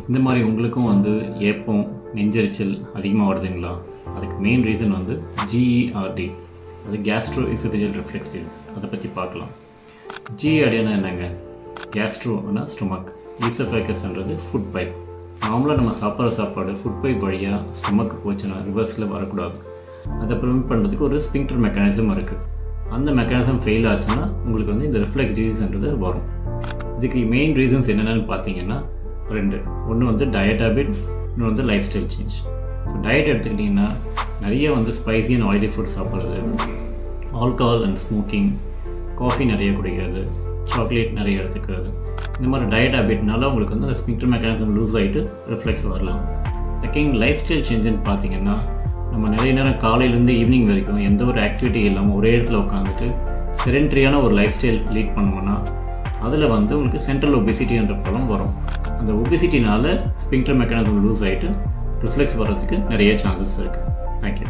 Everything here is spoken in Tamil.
இந்த மாதிரி உங்களுக்கும் வந்து ஏப்பம் நெஞ்செரிச்சல் அதிகமாக வருதுங்களா? அதுக்கு மெயின் ரீசன் வந்து ஜிஇஆர்டி, அது கேஸ்ட்ரோ இசோஃபேஜியல் ரிஃப்ளெக்ஸ் டிசீஸ். அதை பற்றி பார்க்கலாம். ஜிஇஆர்டினா என்னங்க? கேஸ்ட்ரோனா ஸ்டொமக், ஈசோஃபேகஸ்ன்றது ஃபுட் பைப். நார்மலாக நம்ம சாப்பிட்ற சாப்பாடு ஃபுட் பைப் வழியாக ஸ்டொமக்கு போச்சுன்னா ரிவர்ஸில் வரக்கூடாது. அதை ப்ரிவென்ட் பண்ணுறதுக்கு ஒரு ஸ்பிங்க்டர் மெக்கானிசம் இருக்குது. அந்த மெக்கானிசம் ஃபெயில் ஆச்சுன்னா உங்களுக்கு வந்து இந்த ரிஃப்ளெக்ஸ் டிசீஸ்ன்றது வரும். இதுக்கு மெயின் ரீசன்ஸ் என்னென்னு பார்த்தீங்கன்னா ஒன்று வந்து டயட் ஹேபிட், இன்னொன்று வந்து life style change. So diet எடுத்துக்கிட்டிங்கன்னா நிறைய வந்து ஸ்பைசி அண்ட் ஆயிலி ஃபுட் சாப்பிட்றது, ஆல்கஹால் அண்ட் ஸ்மோக்கிங், காஃபி நிறைய குடிக்கிறது, சாக்லேட் நிறைய எடுத்துக்கிறது, இந்த மாதிரி டயட் ஹேபிட்னால உங்களுக்கு வந்து அந்த ஸ்பிங்க்டர் மெக்கானிசம் லூஸ் ஆகிட்டு ரிஃப்ளெக்ஸ் வரலாம். செகண்ட், லைஃப் ஸ்டைல் சேஞ்சுன்னு பார்த்தீங்கன்னா நம்ம நிறைய நேரம் காலையிலேருந்து ஈவினிங் வரைக்கும் எந்த ஒரு ஆக்டிவிட்டி இல்லாமல் ஒரே இடத்துல உட்காந்துட்டு செடென்ட்ரியான ஒரு லைஃப் ஸ்டைல் லீட் பண்ணோம்னா அதில் வந்து உங்களுக்கு சென்ட்ரல் ஒபிசிட்டின்ற ப்ராப்ளம் வரும். அந்த ஒபிசிட்டினால் ஸ்பிங்க்டர் மெக்கானிசம் லூஸ் ஆகிட்டு ரிஃப்ளெக்ஸ் வர்றதுக்கு நிறைய சான்சஸ் இருக்குது. தேங்க்யூ.